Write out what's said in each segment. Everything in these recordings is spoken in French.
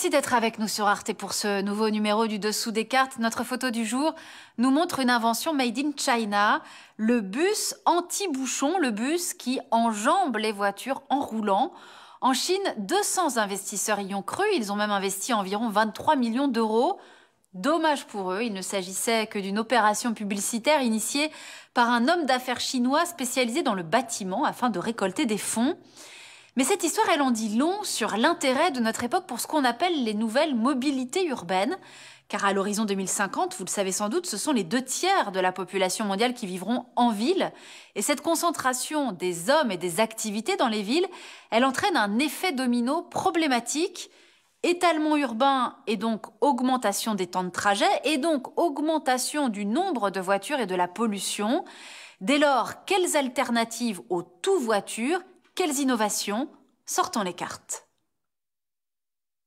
Merci d'être avec nous sur Arte pour ce nouveau numéro du Dessous des cartes. Notre photo du jour nous montre une invention made in China, le bus anti-bouchon, le bus qui enjambe les voitures en roulant. En Chine, 200 investisseurs y ont cru, ils ont même investi environ 23 millions d'euros. Dommage pour eux, il ne s'agissait que d'une opération publicitaire initiée par un homme d'affaires chinois spécialisé dans le bâtiment afin de récolter des fonds. Mais cette histoire, elle en dit long sur l'intérêt de notre époque pour ce qu'on appelle les nouvelles mobilités urbaines. Car à l'horizon 2050, vous le savez sans doute, ce sont les 2 tiers de la population mondiale qui vivront en ville. Et cette concentration des hommes et des activités dans les villes, elle entraîne un effet domino problématique. Étalement urbain et donc augmentation des temps de trajet et donc augmentation du nombre de voitures et de la pollution. Dès lors, quelles alternatives au tout-voiture? Quelles innovations? Sortons les cartes.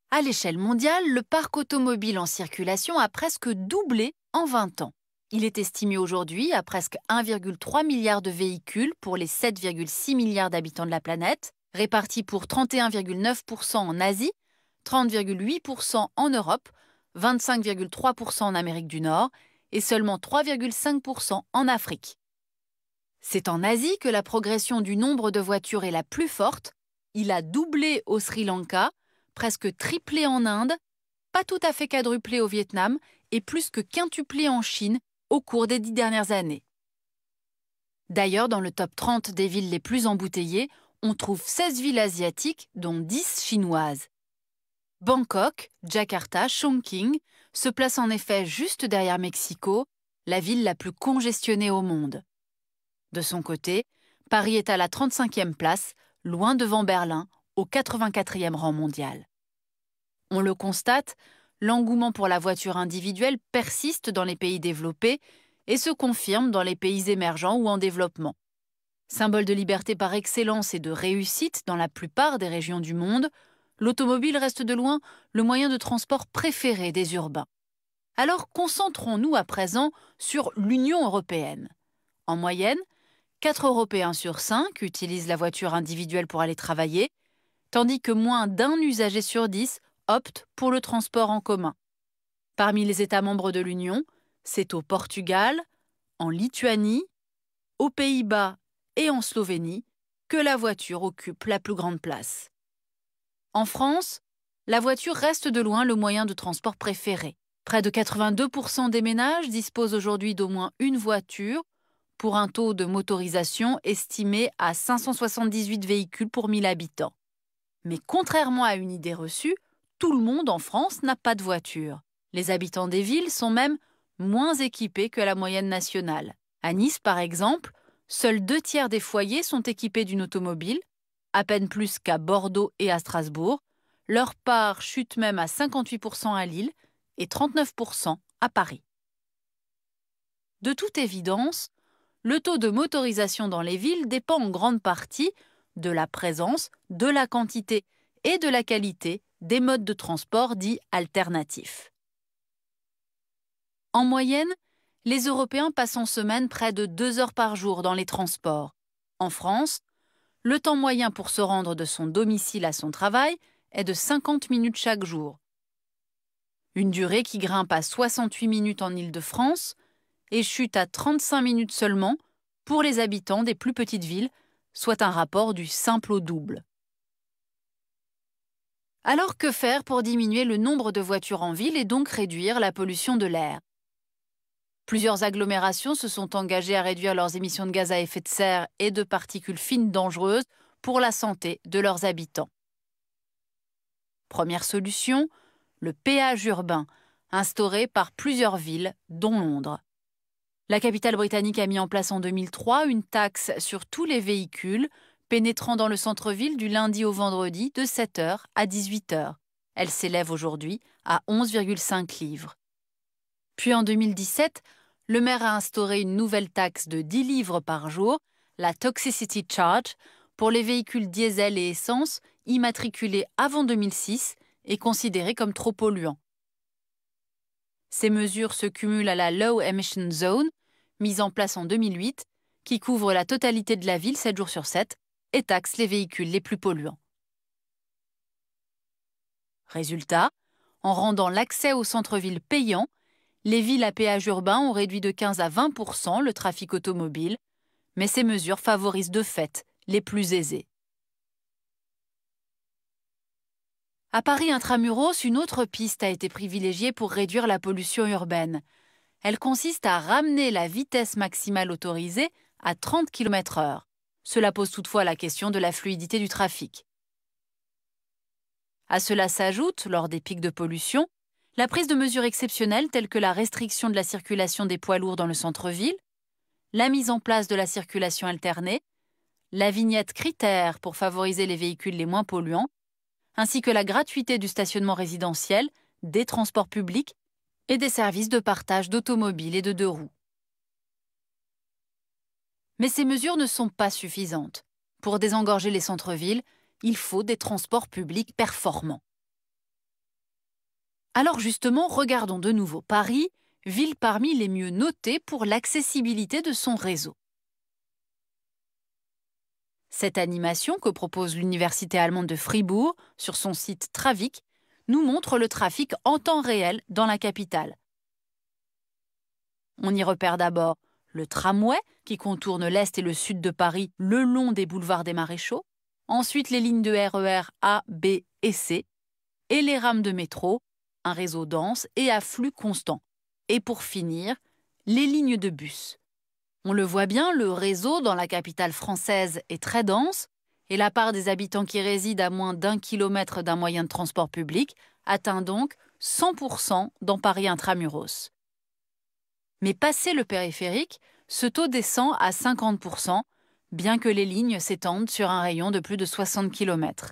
À l'échelle mondiale, le parc automobile en circulation a presque doublé en 20 ans. Il est estimé aujourd'hui à presque 1,3 milliard de véhicules pour les 7,6 milliards d'habitants de la planète, répartis pour 31,9% en Asie, 30,8% en Europe, 25,3% en Amérique du Nord et seulement 3,5% en Afrique. C'est en Asie que la progression du nombre de voitures est la plus forte. Il a doublé au Sri Lanka, presque triplé en Inde, pas tout à fait quadruplé au Vietnam et plus que quintuplé en Chine au cours des 10 dernières années. D'ailleurs, dans le top 30 des villes les plus embouteillées, on trouve 16 villes asiatiques, dont 10 chinoises. Bangkok, Jakarta, Chongqing se placent en effet juste derrière Mexico, la ville la plus congestionnée au monde. De son côté, Paris est à la 35e place, loin devant Berlin, au 84e rang mondial. On le constate, l'engouement pour la voiture individuelle persiste dans les pays développés et se confirme dans les pays émergents ou en développement. Symbole de liberté par excellence et de réussite dans la plupart des régions du monde, l'automobile reste de loin le moyen de transport préféré des urbains. Alors concentrons-nous à présent sur l'Union européenne. En moyenne, 4 Européens sur 5 utilisent la voiture individuelle pour aller travailler, tandis que moins d'un usager sur 10 opte pour le transport en commun. Parmi les États membres de l'Union, c'est au Portugal, en Lituanie, aux Pays-Bas et en Slovénie que la voiture occupe la plus grande place. En France, la voiture reste de loin le moyen de transport préféré. Près de 82% des ménages disposent aujourd'hui d'au moins une voiture, pour un taux de motorisation estimé à 578 véhicules pour 1000 habitants. Mais contrairement à une idée reçue, tout le monde en France n'a pas de voiture. Les habitants des villes sont même moins équipés que la moyenne nationale. À Nice, par exemple, seuls 2 tiers des foyers sont équipés d'une automobile, à peine plus qu'à Bordeaux et à Strasbourg. Leur part chute même à 58% à Lille et 39% à Paris. De toute évidence, le taux de motorisation dans les villes dépend en grande partie de la présence, de la quantité et de la qualité des modes de transport dits alternatifs. En moyenne, les Européens passent en semaine près de 2 heures par jour dans les transports. En France, le temps moyen pour se rendre de son domicile à son travail est de 50 minutes chaque jour. Une durée qui grimpe à 68 minutes en Île-de-France et chute à 35 minutes seulement pour les habitants des plus petites villes, soit un rapport du simple au double. Alors que faire pour diminuer le nombre de voitures en ville et donc réduire la pollution de l'air? Plusieurs agglomérations se sont engagées à réduire leurs émissions de gaz à effet de serre et de particules fines dangereuses pour la santé de leurs habitants. Première solution, le péage urbain, instauré par plusieurs villes, dont Londres. La capitale britannique a mis en place en 2003 une taxe sur tous les véhicules pénétrant dans le centre-ville du lundi au vendredi de 7 h à 18 h. Elle s'élève aujourd'hui à 11,5 livres. Puis en 2017, le maire a instauré une nouvelle taxe de 10 livres par jour, la Toxicity Charge, pour les véhicules diesel et essence immatriculés avant 2006 et considérés comme trop polluants. Ces mesures se cumulent à la Low Emission Zone, mise en place en 2008, qui couvre la totalité de la ville 7 jours sur 7 et taxe les véhicules les plus polluants. Résultat, En rendant l'accès au centre-ville payant, les villes à péage urbain ont réduit de 15 à 20% le trafic automobile, mais ces mesures favorisent de fait les plus aisés. À Paris intramuros, une autre piste a été privilégiée pour réduire la pollution urbaine. Elle consiste à ramener la vitesse maximale autorisée à 30 km/h. Cela pose toutefois la question de la fluidité du trafic. À cela s'ajoute, lors des pics de pollution, la prise de mesures exceptionnelles telles que la restriction de la circulation des poids lourds dans le centre-ville, la mise en place de la circulation alternée, la vignette critère pour favoriser les véhicules les moins polluants, ainsi que la gratuité du stationnement résidentiel, des transports publics et des services de partage d'automobiles et de deux-roues. Mais ces mesures ne sont pas suffisantes. Pour désengorger les centres-villes, il faut des transports publics performants. Alors justement, regardons de nouveau Paris, ville parmi les mieux notées pour l'accessibilité de son réseau. Cette animation que propose l'Université allemande de Fribourg sur son site Travik nous montre le trafic en temps réel dans la capitale. On y repère d'abord le tramway qui contourne l'est et le sud de Paris le long des boulevards des Maréchaux, ensuite les lignes de RER A, B et C, et les rames de métro, un réseau dense et à flux constant. Et pour finir, les lignes de bus. On le voit bien, le réseau dans la capitale française est très dense et la part des habitants qui résident à moins d'1 kilomètre d'un moyen de transport public atteint donc 100% dans Paris intramuros. Mais passé le périphérique, ce taux descend à 50%, bien que les lignes s'étendent sur un rayon de plus de 60 km.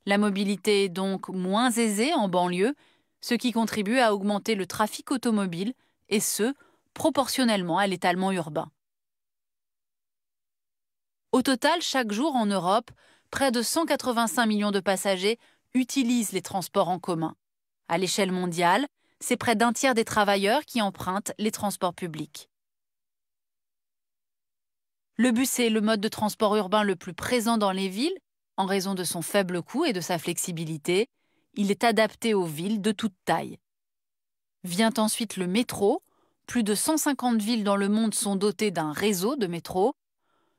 La mobilité est donc moins aisée en banlieue, ce qui contribue à augmenter le trafic automobile, et ce, proportionnellement à l'étalement urbain. Au total, chaque jour en Europe, près de 185 millions de passagers utilisent les transports en commun. À l'échelle mondiale, c'est près d'un tiers des travailleurs qui empruntent les transports publics. Le bus est le mode de transport urbain le plus présent dans les villes, en raison de son faible coût et de sa flexibilité. Il est adapté aux villes de toute taille. Vient ensuite le métro. Plus de 150 villes dans le monde sont dotées d'un réseau de métro.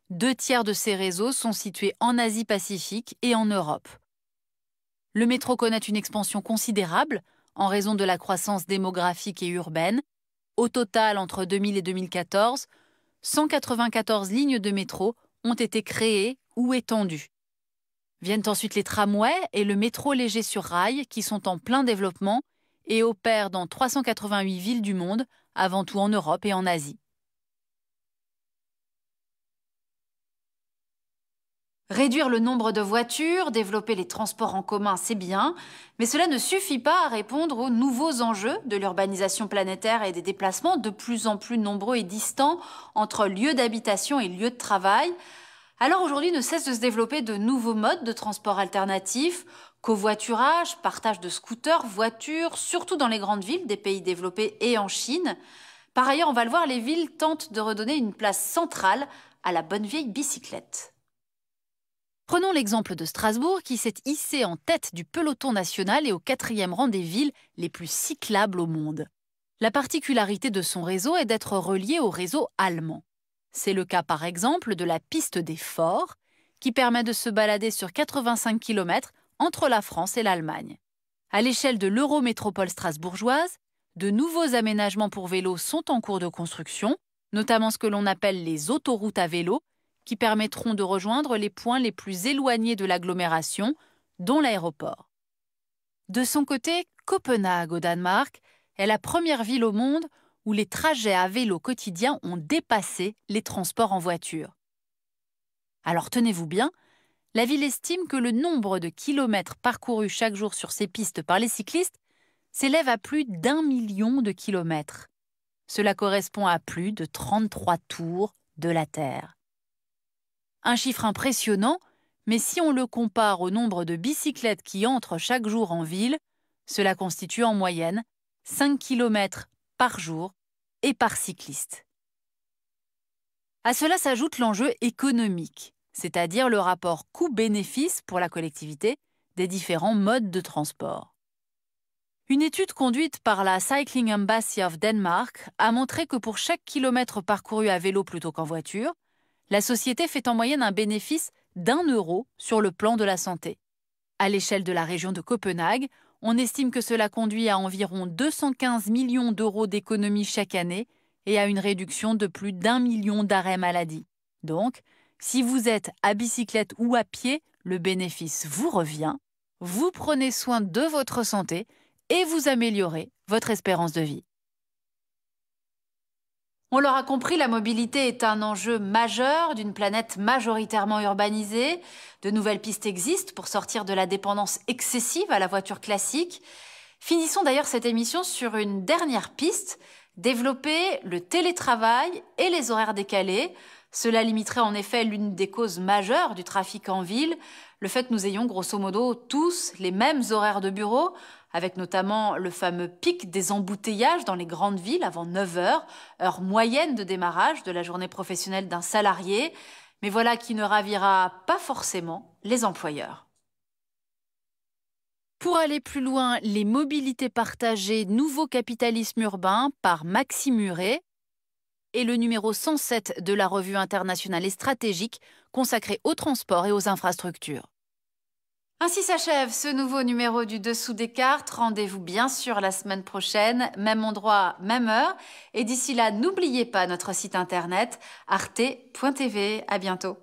2 tiers de ces réseaux sont situés en Asie-Pacifique et en Europe. Le métro connaît une expansion considérable en raison de la croissance démographique et urbaine. Au total, entre 2000 et 2014, 194 lignes de métro ont été créées ou étendues. Viennent ensuite les tramways et le métro léger sur rail qui sont en plein développement et opèrent dans 388 villes du monde, avant tout en Europe et en Asie. Réduire le nombre de voitures, développer les transports en commun, c'est bien, mais cela ne suffit pas à répondre aux nouveaux enjeux de l'urbanisation planétaire et des déplacements de plus en plus nombreux et distants entre lieux d'habitation et lieux de travail. Alors aujourd'hui ne cessent de se développer de nouveaux modes de transport alternatifs, covoiturage, partage de scooters, voitures, surtout dans les grandes villes des pays développés et en Chine. Par ailleurs, on va le voir, les villes tentent de redonner une place centrale à la bonne vieille bicyclette. Prenons l'exemple de Strasbourg qui s'est hissé en tête du peloton national et au 4e rang des villes les plus cyclables au monde. La particularité de son réseau est d'être relié au réseau allemand. C'est le cas par exemple de la piste des Forts, qui permet de se balader sur 85 km entre la France et l'Allemagne. À l'échelle de l'Eurométropole strasbourgeoise, de nouveaux aménagements pour vélos sont en cours de construction, notamment ce que l'on appelle les autoroutes à vélo, qui permettront de rejoindre les points les plus éloignés de l'agglomération, dont l'aéroport. De son côté, Copenhague, au Danemark, est la première ville au monde où les trajets à vélo quotidiens ont dépassé les transports en voiture. Alors tenez-vous bien, la ville estime que le nombre de kilomètres parcourus chaque jour sur ces pistes par les cyclistes s'élève à plus d'1 million de kilomètres. Cela correspond à plus de 33 tours de la Terre. Un chiffre impressionnant, mais si on le compare au nombre de bicyclettes qui entrent chaque jour en ville, cela constitue en moyenne 5 km par jour et par cycliste. À cela s'ajoute l'enjeu économique, c'est-à-dire le rapport coût-bénéfice pour la collectivité des différents modes de transport. Une étude conduite par la Cycling Embassy of Denmark a montré que pour chaque kilomètre parcouru à vélo plutôt qu'en voiture, la société fait en moyenne un bénéfice d'1 € sur le plan de la santé. À l'échelle de la région de Copenhague, on estime que cela conduit à environ 215 millions d'euros d'économies chaque année et à une réduction de plus d'1 million d'arrêts maladie. Donc, si vous êtes à bicyclette ou à pied, le bénéfice vous revient, vous prenez soin de votre santé et vous améliorez votre espérance de vie. On l'aura compris, la mobilité est un enjeu majeur d'une planète majoritairement urbanisée. De nouvelles pistes existent pour sortir de la dépendance excessive à la voiture classique. Finissons d'ailleurs cette émission sur une dernière piste, développer le télétravail et les horaires décalés. Cela limiterait en effet l'une des causes majeures du trafic en ville, le fait que nous ayons grosso modo tous les mêmes horaires de bureau, avec notamment le fameux pic des embouteillages dans les grandes villes avant 9 heures, heure moyenne de démarrage de la journée professionnelle d'un salarié, mais voilà qui ne ravira pas forcément les employeurs. Pour aller plus loin, les mobilités partagées, nouveau capitalisme urbain par Maxime Muret et le numéro 107 de la revue internationale et stratégique consacrée au transport et aux infrastructures. Ainsi s'achève ce nouveau numéro du Dessous des cartes. Rendez-vous bien sûr la semaine prochaine, même endroit, même heure. Et d'ici là, n'oubliez pas notre site internet arte.tv. À bientôt.